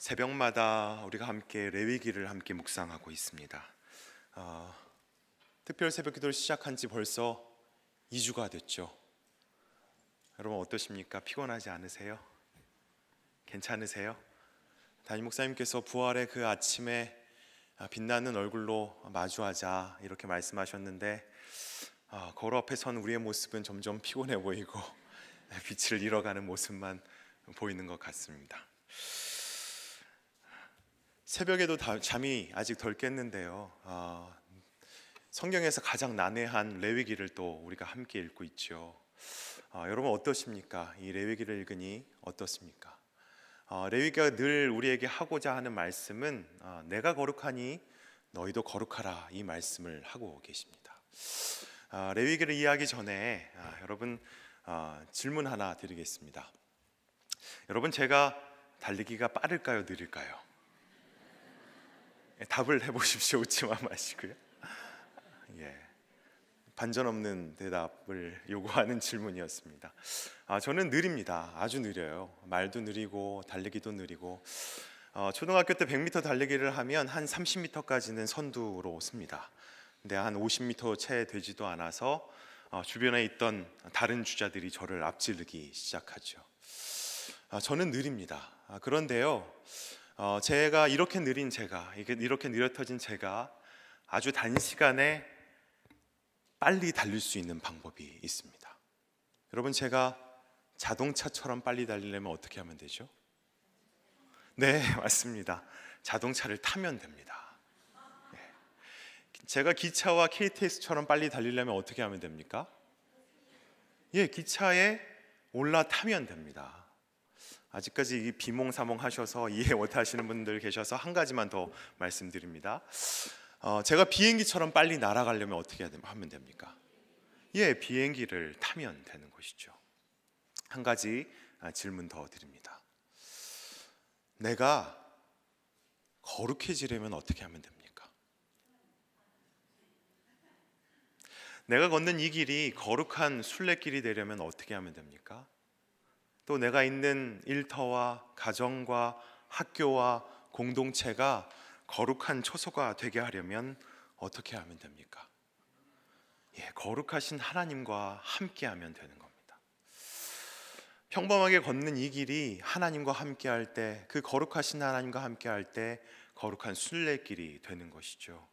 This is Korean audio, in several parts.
새벽마다 우리가 함께 레위기를 함께 묵상하고 있습니다. 특별 새벽기도를 시작한 지 벌써 2주가 됐죠. 여러분 어떠십니까? 피곤하지 않으세요? 괜찮으세요? 담임 목사님께서 부활의 그 아침에 빛나는 얼굴로 마주하자 이렇게 말씀하셨는데 거울 앞에 선 우리의 모습은 점점 피곤해 보이고 빛을 잃어가는 모습만 보이는 것 같습니다. 새벽에도 잠이 아직 덜 깼는데요. 성경에서 가장 난해한 레위기를 또 우리가 함께 읽고 있죠. 여러분 어떠십니까? 이 레위기를 읽으니 어떻습니까? 레위기가 늘 우리에게 하고자 하는 말씀은 내가 거룩하니 너희도 거룩하라, 이 말씀을 하고 계십니다. 레위기를 이해하기 전에 여러분 질문 하나 드리겠습니다. 여러분, 제가 달리기가 빠를까요, 느릴까요? 답을 해보십시오. 웃지만 마시고요. 반전 없는 대답을 요구하는 질문이었습니다. 저는 느립니다. 아주 느려요. 말도 느리고 달리기도 느리고 초등학교 때 100m 달리기를 하면 한 30m까지는 선두로 씁니다. 근데 한 50m 채 되지도 않아서 주변에 있던 다른 주자들이 저를 앞지르기 시작하죠. 저는 느립니다. 그런데요, 제가 이렇게 느려터진 제가 아주 단시간에 빨리 달릴 수 있는 방법이 있습니다. 여러분, 제가 자동차처럼 빨리 달리려면 어떻게 하면 되죠? 네, 맞습니다. 자동차를 타면 됩니다. 제가 기차와 KTX처럼 빨리 달리려면 어떻게 하면 됩니까? 기차에 올라타면 됩니다. 아직까지 비몽사몽 하셔서 이해 못하시는 분들 계셔서 한 가지만 더 말씀드립니다. 제가 비행기처럼 빨리 날아가려면 어떻게 하면 됩니까? 비행기를 타면 되는 것이죠. 한 가지 질문 더 드립니다. 내가 거룩해지려면 어떻게 하면 됩니까? 내가 걷는 이 길이 거룩한 순례길이 되려면 어떻게 하면 됩니까? 또 내가 있는 일터와 가정과 학교와 공동체가 거룩한 처소가 되게 하려면 어떻게 하면 됩니까? 거룩하신 하나님과 함께 하면 되는 겁니다. 평범하게 걷는 이 길이 하나님과 함께 할 때, 그 거룩하신 하나님과 함께 할 때 거룩한 순례길이 되는 것이죠.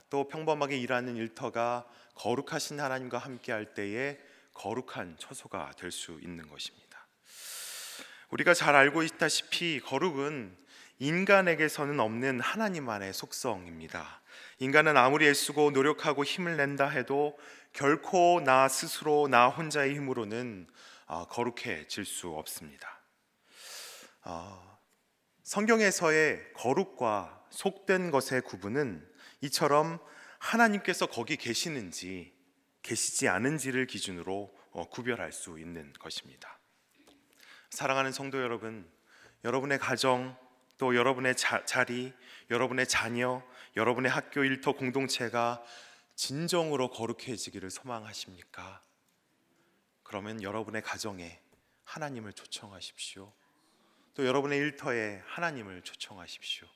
또 평범하게 일하는 일터가 거룩하신 하나님과 함께 할 때에 거룩한 처소가 될 수 있는 것입니다. 우리가 잘 알고 있다시피 거룩은 인간에게서는 없는 하나님만의 속성입니다. 인간은 아무리 애쓰고 노력하고 힘을 낸다 해도 결코 나 스스로, 나 혼자의 힘으로는 거룩해질 수 없습니다. 성경에서의 거룩과 속된 것의 구분은 이처럼 하나님께서 거기 계시는지 계시지 않은지를 기준으로 구별할 수 있는 것입니다. 사랑하는 성도 여러분, 여러분의 가정, 또 여러분의 자리, 여러분의 자녀, 여러분의 학교, 일터, 공동체가 진정으로 거룩해지기를 소망하십니까? 그러면 여러분의 가정에 하나님을 초청하십시오. 또 여러분의 일터에 하나님을 초청하십시오.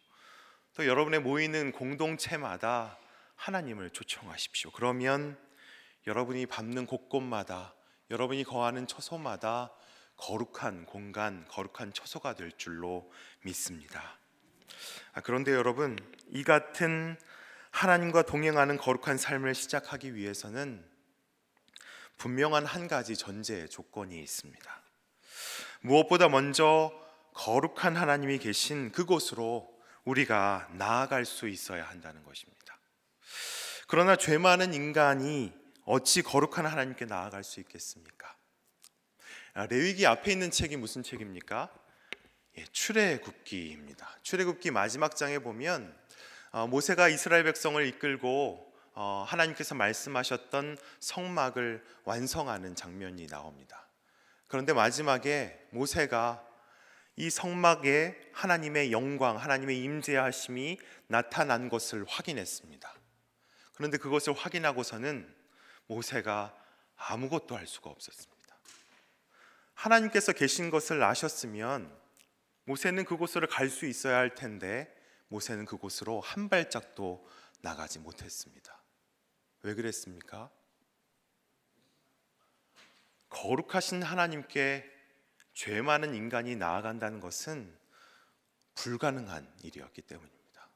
또 여러분의 모이는 공동체마다 하나님을 초청하십시오. 그러면 여러분이 밟는 곳곳마다, 여러분이 거하는 처소마다 거룩한 공간, 거룩한 처소가 될 줄로 믿습니다. 그런데 여러분, 이 같은 하나님과 동행하는 거룩한 삶을 시작하기 위해서는 분명한 한 가지 전제 조건이 있습니다. 무엇보다 먼저 거룩한 하나님이 계신 그곳으로 우리가 나아갈 수 있어야 한다는 것입니다. 그러나 죄 많은 인간이 어찌 거룩한 하나님께 나아갈 수 있겠습니까? 레위기 앞에 있는 책이 무슨 책입니까? 출애굽기입니다. 출애굽기 마지막 장에 보면 모세가 이스라엘 백성을 이끌고 하나님께서 말씀하셨던 성막을 완성하는 장면이 나옵니다. 그런데 마지막에 모세가 이 성막에 하나님의 영광, 하나님의 임재하심이 나타난 것을 확인했습니다. 그런데 그것을 확인하고서는 모세가 아무것도 할 수가 없었습니다. 하나님께서 계신 것을 아셨으면 모세는 그곳으로 갈 수 있어야 할 텐데 모세는 그곳으로 한 발짝도 나가지 못했습니다. 왜 그랬습니까? 거룩하신 하나님께 죄 많은 인간이 나아간다는 것은 불가능한 일이었기 때문입니다.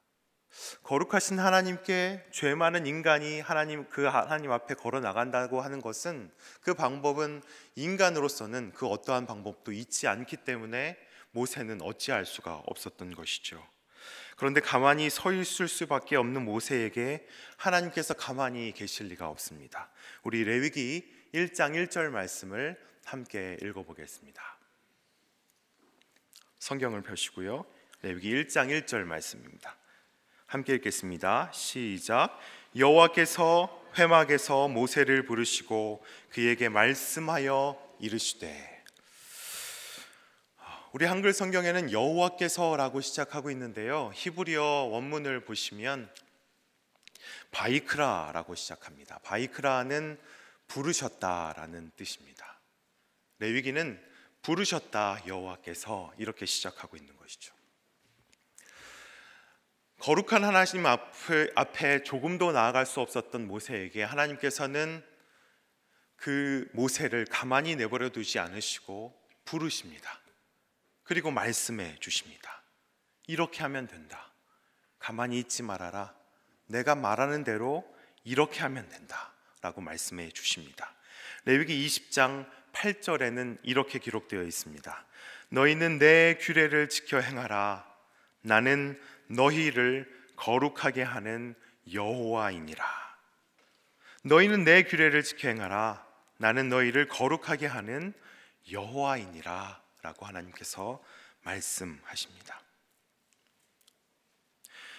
거룩하신 하나님께 죄 많은 인간이 하나님 앞에 걸어 나간다고 하는 것은, 그 방법은 인간으로서는 그 어떠한 방법도 있지 않기 때문에 모세는 어찌할 수가 없었던 것이죠. 그런데 가만히 서 있을 수밖에 없는 모세에게 하나님께서 가만히 계실 리가 없습니다. 우리 레위기 1장 1절 말씀을 함께 읽어보겠습니다. 성경을 펴시고요. 레위기 1장 1절 말씀입니다. 함께 읽겠습니다. 시작. 여호와께서 회막에서 모세를 부르시고 그에게 말씀하여 이르시되. 우리 한글 성경에는 여호와께서라고 시작하고 있는데요, 히브리어 원문을 보시면 바이크라라고 시작합니다. 바이크라는 부르셨다라는 뜻입니다. 레위기는 부르셨다 여호와께서 이렇게 시작하고 있는 것이죠. 거룩한 하나님 앞에 조금도 나아갈 수 없었던 모세에게 하나님께서는 그 모세를 가만히 내버려 두지 않으시고 부르십니다. 그리고 말씀해 주십니다. 이렇게 하면 된다. 가만히 있지 말아라. 내가 말하는 대로 이렇게 하면 된다 라고 말씀해 주십니다. 레위기 20장 8절에는 이렇게 기록되어 있습니다. 너희는 내 규례를 지켜 행하라. 나는 너희를 거룩하게 하는 여호와이니라. 너희는 내 규례를 지켜 행하라. 나는 너희를 거룩하게 하는 여호와이니라 라고 하나님께서 말씀하십니다.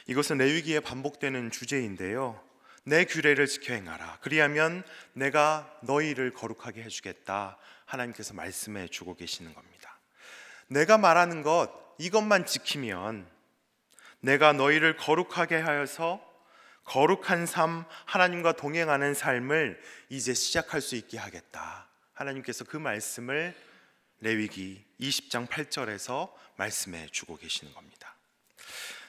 이것은 레위기에 반복되는 주제인데요, 내 규례를 지켜 행하라. 그리하면 내가 너희를 거룩하게 해주겠다. 하나님께서 말씀해 주고 계시는 겁니다. 내가 말하는 것, 이것만 지키면 내가 너희를 거룩하게 하여서 거룩한 삶, 하나님과 동행하는 삶을 이제 시작할 수 있게 하겠다. 하나님께서 그 말씀을 레위기 20장 8절에서 말씀해 주고 계시는 겁니다.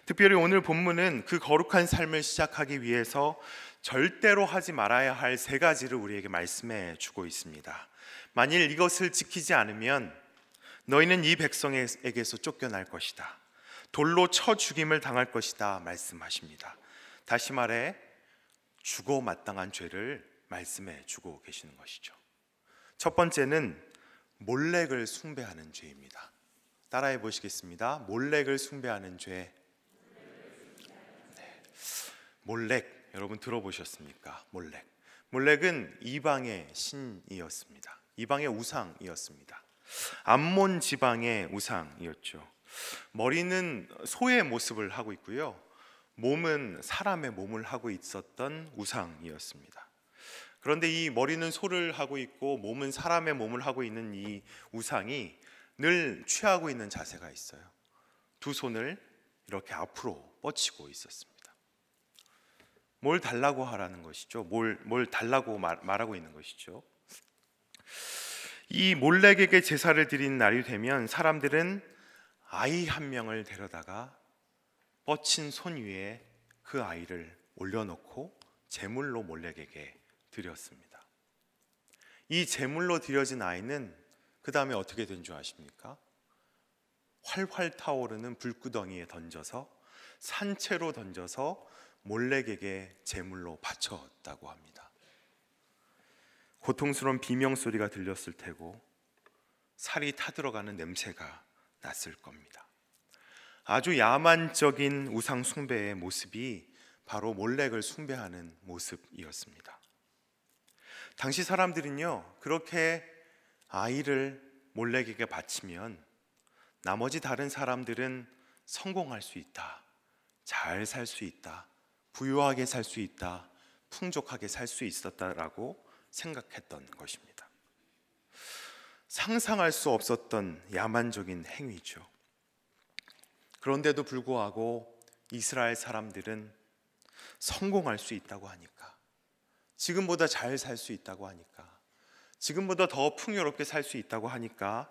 특별히 오늘 본문은 그 거룩한 삶을 시작하기 위해서 절대로 하지 말아야 할 세 가지를 우리에게 말씀해 주고 있습니다. 만일 이것을 지키지 않으면 너희는 이 백성에게서 쫓겨날 것이다. 돌로 쳐 죽임을 당할 것이다 말씀하십니다. 다시 말해 죽어 마땅한 죄를 말씀해 주고 계시는 것이죠. 첫 번째는 몰렉을 숭배하는 죄입니다. 따라해 보시겠습니다. 몰렉을 숭배하는 죄. 네. 몰렉, 여러분 들어보셨습니까? 몰렉은 이방의 신이었습니다. 이방의 우상이었습니다. 암몬 지방의 우상이었죠. 머리는 소의 모습을 하고 있고요, 몸은 사람의 몸을 하고 있었던 우상이었습니다. 그런데 이 머리는 소를 하고 있고 몸은 사람의 몸을 하고 있는 이 우상이 늘 취하고 있는 자세가 있어요. 두 손을 이렇게 앞으로 뻗치고 있었습니다. 뭘 달라고 하라는 것이죠. 뭘 달라고 말하고 있는 것이죠. 이 몰렉에게 제사를 드린 날이 되면 사람들은 아이 한 명을 데려다가 뻗친 손 위에 그 아이를 올려놓고 제물로 몰렉에게 드렸습니다. 이 제물로 드려진 아이는 그 다음에 어떻게 된 줄 아십니까? 활활 타오르는 불구덩이에 던져서, 산채로 던져서 몰렉에게 제물로 바쳤다고 합니다. 고통스러운 비명소리가 들렸을 테고 살이 타들어가는 냄새가 났을 겁니다. 아주 야만적인 우상 숭배의 모습이 바로 몰렉을 숭배하는 모습이었습니다. 당시 사람들은요, 그렇게 아이를 몰렉에게 바치면 나머지 다른 사람들은 성공할 수 있다, 잘 살 수 있다, 부유하게 살 수 있다, 풍족하게 살 수 있었다라고 생각했던 것입니다. 상상할 수 없었던 야만적인 행위죠. 그런데도 불구하고 이스라엘 사람들은 성공할 수 있다고 하니까, 지금보다 잘 살 수 있다고 하니까, 지금보다 더 풍요롭게 살 수 있다고 하니까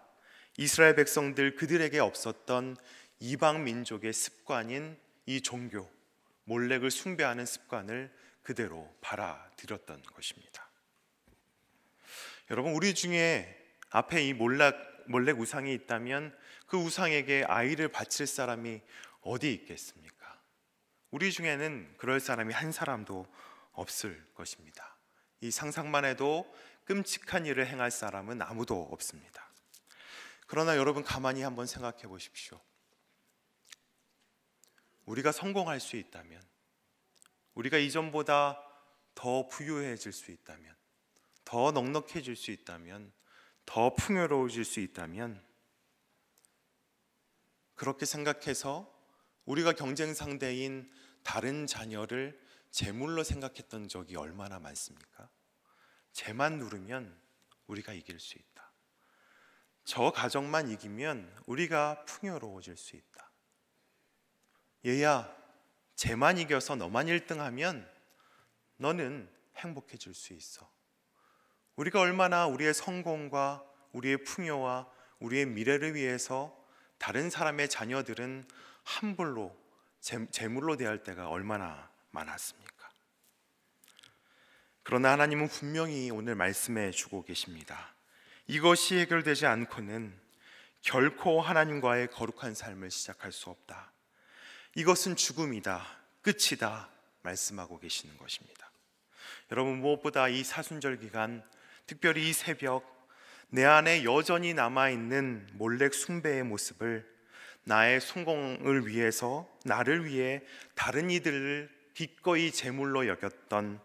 이스라엘 백성들 그들에게 없었던 이방 민족의 습관인 이 종교, 몰렉을 숭배하는 습관을 그대로 받아들였던 것입니다. 여러분, 우리 중에 앞에 이 몰렉 우상이 있다면 그 우상에게 아이를 바칠 사람이 어디 있겠습니까? 우리 중에는 그럴 사람이 한 사람도 없을 것입니다. 이 상상만 해도 끔찍한 일을 행할 사람은 아무도 없습니다. 그러나 여러분, 가만히 한번 생각해 보십시오. 우리가 성공할 수 있다면, 우리가 이전보다 더 부유해질 수 있다면, 더 넉넉해질 수 있다면, 더 풍요로워질 수 있다면, 그렇게 생각해서 우리가 경쟁 상대인 다른 자녀를 제물로 생각했던 적이 얼마나 많습니까? 쟤만 누르면 우리가 이길 수 있다. 저 가정만 이기면 우리가 풍요로워질 수 있다. 얘야, 쟤만 이겨서 너만 1등하면 너는 행복해질 수 있어. 우리가 얼마나 우리의 성공과 우리의 풍요와 우리의 미래를 위해서 다른 사람의 자녀들은 함부로 재물로 대할 때가 얼마나 많았습니까? 그러나 하나님은 분명히 오늘 말씀해 주고 계십니다. 이것이 해결되지 않고는 결코 하나님과의 거룩한 삶을 시작할 수 없다. 이것은 죽음이다, 끝이다 말씀하고 계시는 것입니다. 여러분, 무엇보다 이 사순절 기간, 특별히 이 새벽, 내 안에 여전히 남아있는 몰렉 숭배의 모습을, 나의 성공을 위해서, 나를 위해 다른 이들을 기꺼이 제물로 여겼던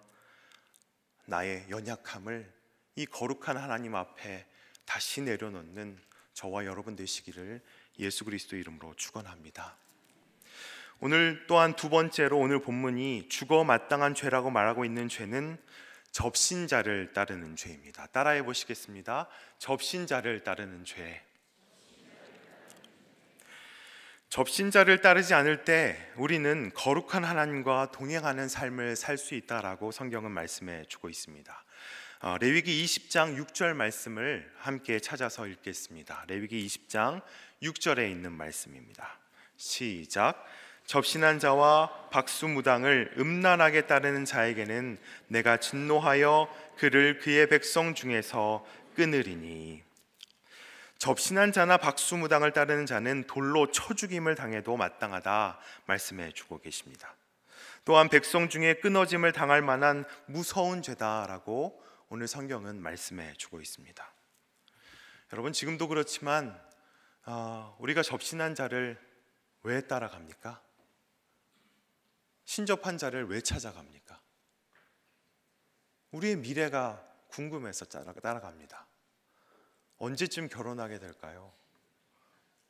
나의 연약함을 이 거룩한 하나님 앞에 다시 내려놓는 저와 여러분 되시기를 예수 그리스도 이름으로 축원합니다. 오늘 또한 두 번째로, 오늘 본문이 죽어 마땅한 죄라고 말하고 있는 죄는 접신자를 따르는 죄입니다. 따라해 보시겠습니다. 접신자를 따르는 죄. 접신자를 따르지 않을 때 우리는 거룩한 하나님과 동행하는 삶을 살 수 있다라고 성경은 말씀해 주고 있습니다. 레위기 20장 6절 말씀을 함께 찾아서 읽겠습니다. 레위기 20장 6절에 있는 말씀입니다. 시작. 접신한 자와 박수무당을 음란하게 따르는 자에게는 내가 진노하여 그를 그의 백성 중에서 끊으리니. 접신한 자나 박수무당을 따르는 자는 돌로 쳐 죽임을 당해도 마땅하다 말씀해 주고 계십니다. 또한 백성 중에 끊어짐을 당할 만한 무서운 죄다라고 오늘 성경은 말씀해 주고 있습니다. 여러분, 지금도 그렇지만 우리가 접신한 자를 왜 따라갑니까? 신접한 자를 왜 찾아갑니까? 우리의 미래가 궁금해서 따라갑니다. 언제쯤 결혼하게 될까요?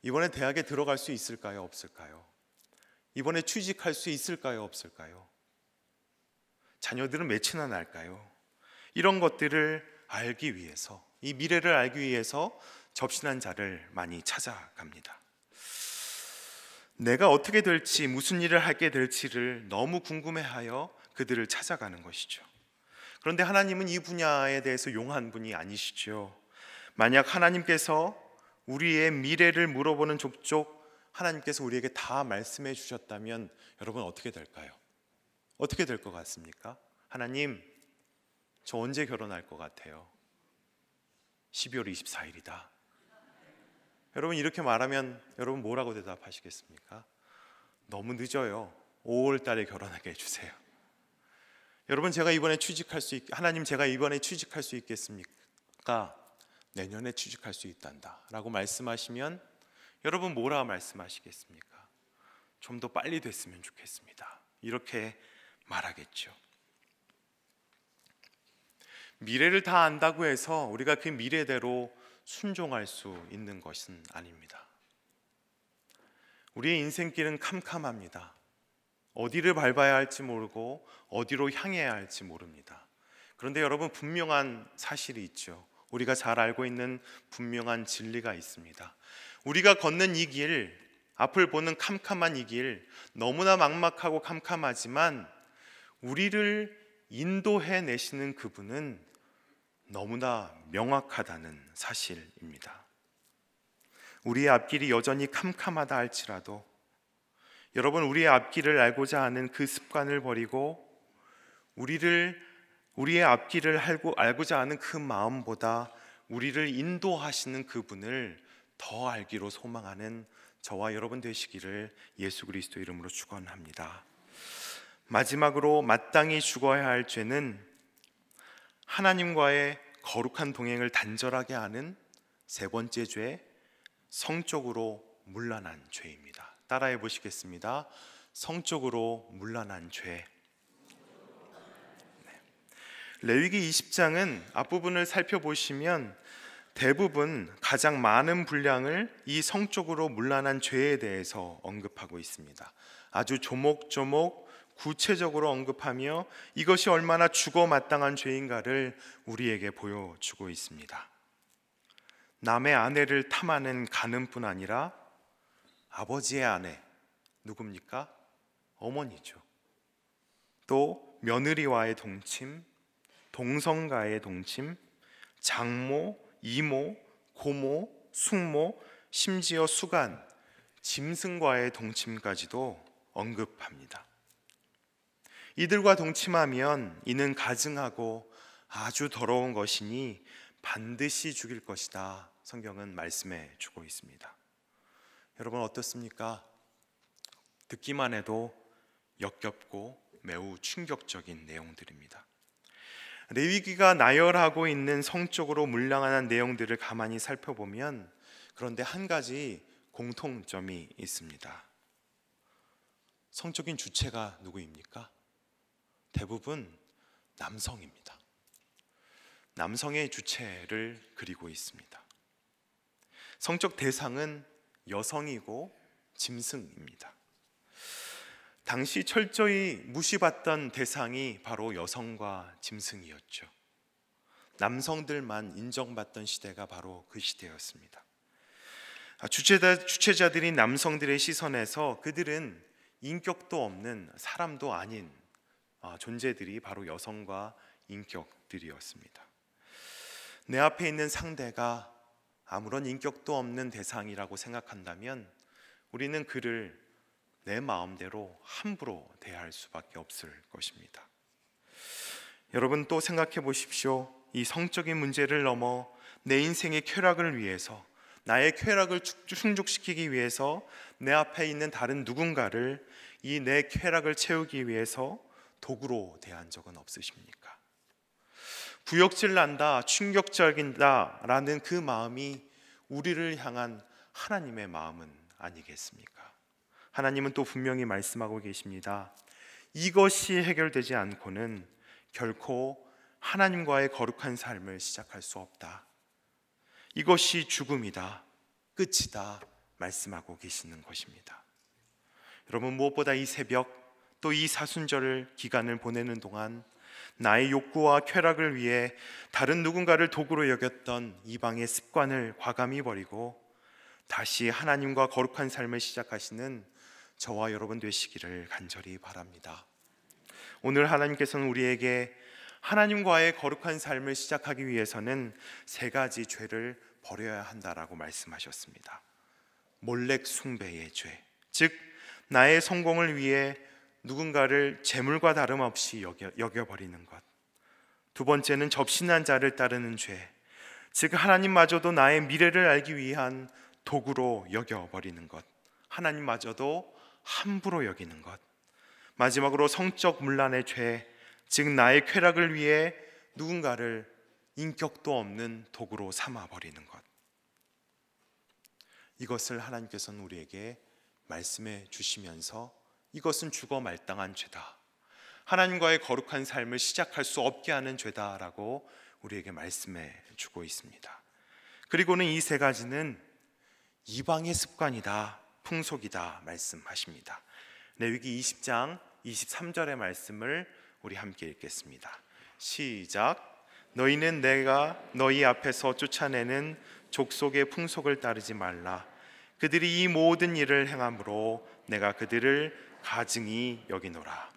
이번에 대학에 들어갈 수 있을까요? 없을까요? 이번에 취직할 수 있을까요? 없을까요? 자녀들은 몇이나 날까요? 이런 것들을 알기 위해서, 이 미래를 알기 위해서 접신한 자를 많이 찾아갑니다. 내가 어떻게 될지, 무슨 일을 하게 될지를 너무 궁금해하여 그들을 찾아가는 것이죠. 그런데 하나님은 이 분야에 대해서 용한 분이 아니시죠. 만약 하나님께서 우리의 미래를 물어보는 족족 하나님께서 우리에게 다 말씀해 주셨다면 여러분, 어떻게 될까요? 어떻게 될 것 같습니까? 하나님, 저 언제 결혼할 것 같아요? 12월 24일이다. 여러분, 이렇게 말하면 여러분 뭐라고 대답하시겠습니까? 너무 늦어요. 5월 달에 결혼하게 해주세요. 여러분, 하나님, 제가 이번에 취직할 수 있겠습니까? 내년에 취직할 수 있단다 라고 말씀하시면 여러분 뭐라 말씀하시겠습니까? 좀 더 빨리 됐으면 좋겠습니다. 이렇게 말하겠죠. 미래를 다 안다고 해서 우리가 그 미래대로 순종할 수 있는 것은 아닙니다. 우리의 인생길은 캄캄합니다. 어디를 밟아야 할지 모르고 어디로 향해야 할지 모릅니다. 그런데 여러분, 분명한 사실이 있죠. 우리가 잘 알고 있는 분명한 진리가 있습니다. 우리가 걷는 이 길, 앞을 보는 캄캄한 이 길, 너무나 막막하고 캄캄하지만 우리를 인도해 내시는 그분은 너무나 명확하다는 사실입니다. 우리의 앞길이 여전히 캄캄하다 할지라도 여러분, 우리의 앞길을 알고자 하는 그 습관을 버리고 우리의 앞길을 알고자 하는 그 마음보다 우리를 인도하시는 그분을 더 알기로 소망하는 저와 여러분 되시기를 예수 그리스도 이름으로 축원합니다. 마지막으로 마땅히 죽어야 할 죄는 하나님과의 거룩한 동행을 단절하게 하는 세 번째 죄, 성적으로 문란한 죄입니다. 따라해 보시겠습니다. 성적으로 문란한 죄. 레위기 20장은 앞부분을 살펴보시면 대부분 가장 많은 분량을 이 성적으로 문란한 죄에 대해서 언급하고 있습니다. 아주 조목조목 구체적으로 언급하며 이것이 얼마나 죽어 마땅한 죄인가를 우리에게 보여주고 있습니다. 남의 아내를 탐하는 간음뿐 아니라 아버지의 아내, 누굽니까? 어머니죠. 또 며느리와의 동침, 동성가의 동침, 장모, 이모, 고모, 숙모, 심지어 수간, 짐승과의 동침까지도 언급합니다. 이들과 동침하면 이는 가증하고 아주 더러운 것이니 반드시 죽일 것이다. 성경은 말씀해 주고 있습니다. 여러분 어떻습니까? 듣기만 해도 역겹고 매우 충격적인 내용들입니다. 레위기가 나열하고 있는 성적으로 문란한 내용들을 가만히 살펴보면 그런데 한 가지 공통점이 있습니다. 성적인 주체가 누구입니까? 대부분 남성입니다. 남성의 주체를 그리고 있습니다. 성적 대상은 여성이고 짐승입니다. 당시 철저히 무시받던 대상이 바로 여성과 짐승이었죠. 남성들만 인정받던 시대가 바로 그 시대였습니다. 주체자들인 남성들의 시선에서 그들은 인격도 없는 사람도 아닌 존재들이 바로 여성과 인격들이었습니다. 내 앞에 있는 상대가 아무런 인격도 없는 대상이라고 생각한다면 우리는 그를 내 마음대로 함부로 대할 수밖에 없을 것입니다. 여러분 또 생각해 보십시오. 이 성적인 문제를 넘어 내 인생의 쾌락을 위해서, 나의 쾌락을 충족시키기 위해서 내 앞에 있는 다른 누군가를 이 내 쾌락을 채우기 위해서 도구로 대한 적은 없으십니까? 구역질 난다, 충격적이다 라는 그 마음이 우리를 향한 하나님의 마음은 아니겠습니까? 하나님은 또 분명히 말씀하고 계십니다. 이것이 해결되지 않고는 결코 하나님과의 거룩한 삶을 시작할 수 없다. 이것이 죽음이다, 끝이다 말씀하고 계시는 것입니다. 여러분 무엇보다 이 새벽 또 이 사순절 기간을 보내는 동안 나의 욕구와 쾌락을 위해 다른 누군가를 도구로 여겼던 이방의 습관을 과감히 버리고 다시 하나님과 거룩한 삶을 시작하시는 저와 여러분 되시기를 간절히 바랍니다. 오늘 하나님께서는 우리에게 하나님과의 거룩한 삶을 시작하기 위해서는 세 가지 죄를 버려야 한다라고 말씀하셨습니다. 몰렉 숭배의 죄, 즉 나의 성공을 위해 누군가를 재물과 다름없이 여겨버리는 것. 두 번째는 접신한 자를 따르는 죄, 즉 하나님마저도 나의 미래를 알기 위한 도구로 여겨버리는 것, 하나님마저도 함부로 여기는 것. 마지막으로 성적 문란의 죄, 즉 나의 쾌락을 위해 누군가를 인격도 없는 도구로 삼아버리는 것. 이것을 하나님께서는 우리에게 말씀해 주시면서 이것은 죽어 마땅한 죄다, 하나님과의 거룩한 삶을 시작할 수 없게 하는 죄다라고 우리에게 말씀해 주고 있습니다. 그리고는 이 세 가지는 이방의 습관이다, 풍속이다 말씀하십니다. 레위기 20장 23절의 말씀을 우리 함께 읽겠습니다. 시작. 너희는 내가 너희 앞에서 쫓아내는 족속의 풍속을 따르지 말라. 그들이 이 모든 일을 행함으로 내가 그들을 가증히 여기노라.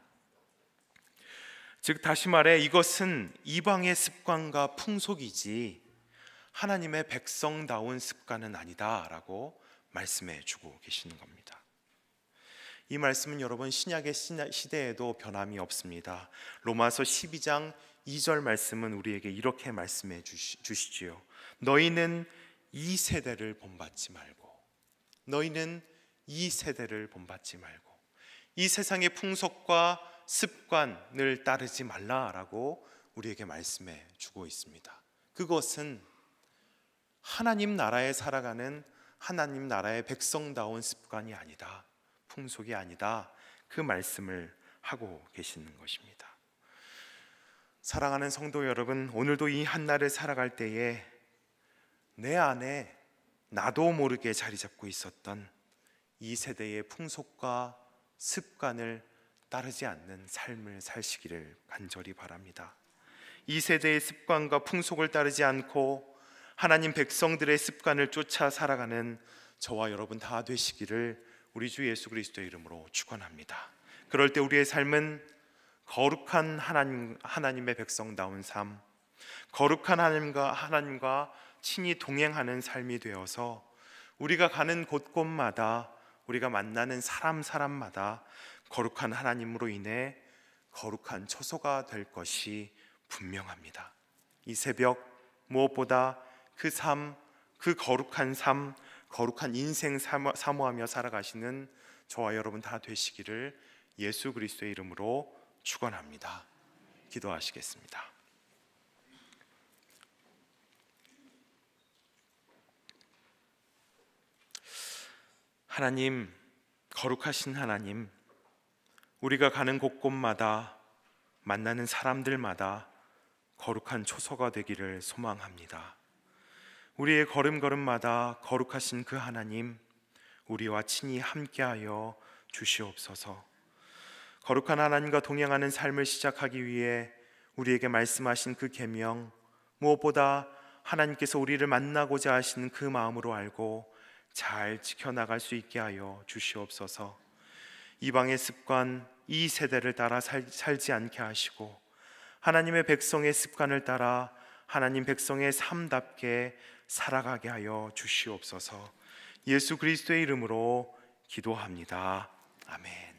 즉 다시 말해 이것은 이방의 습관과 풍속이지 하나님의 백성다운 습관은 아니다라고 말씀해 주고 계시는 겁니다. 이 말씀은 여러분 신약의 시대에도 변함이 없습니다. 로마서 12장 2절 말씀은 우리에게 이렇게 말씀해 주시지요. 너희는 이 세대를 본받지 말고, 너희는 이 세대를 본받지 말고 이 세상의 풍속과 습관을 따르지 말라라고 우리에게 말씀해 주고 있습니다. 그것은 하나님 나라에 살아가는 하나님 나라의 백성다운 습관이 아니다, 풍속이 아니다, 그 말씀을 하고 계시는 것입니다. 사랑하는 성도 여러분, 오늘도 이 한날을 살아갈 때에 내 안에 나도 모르게 자리 잡고 있었던 이 세대의 풍속과 습관을 따르지 않는 삶을 사시기를 간절히 바랍니다. 이 세대의 습관과 풍속을 따르지 않고 하나님 백성들의 습관을 쫓아 살아가는 저와 여러분 다 되시기를 우리 주 예수 그리스도의 이름으로 축원합니다. 그럴 때 우리의 삶은 거룩한 하나님의 백성다운 삶, 거룩한 하나님과 친히 동행하는 삶이 되어서 우리가 가는 곳곳마다, 우리가 만나는 사람마다 거룩한 하나님으로 인해 거룩한 처소가 될 것이 분명합니다. 이 새벽 무엇보다 그 삶, 그 거룩한 삶, 거룩한 인생 사모하며 살아가시는 저와 여러분 다 되시기를 예수 그리스도의 이름으로 축원합니다. 기도하시겠습니다. 하나님, 거룩하신 하나님, 우리가 가는 곳곳마다 만나는 사람들마다 거룩한 초소가 되기를 소망합니다. 우리의 걸음걸음마다 거룩하신 그 하나님, 우리와 친히 함께하여 주시옵소서. 거룩한 하나님과 동행하는 삶을 시작하기 위해 우리에게 말씀하신 그 계명, 무엇보다 하나님께서 우리를 만나고자 하시는 그 마음으로 알고 잘 지켜나갈 수 있게 하여 주시옵소서. 이방의 습관, 이 세대를 따라 살지 않게 하시고 하나님의 백성의 습관을 따라 하나님 백성의 삶답게 살아가게 하여 주시옵소서. 예수 그리스도의 이름으로 기도합니다. 아멘.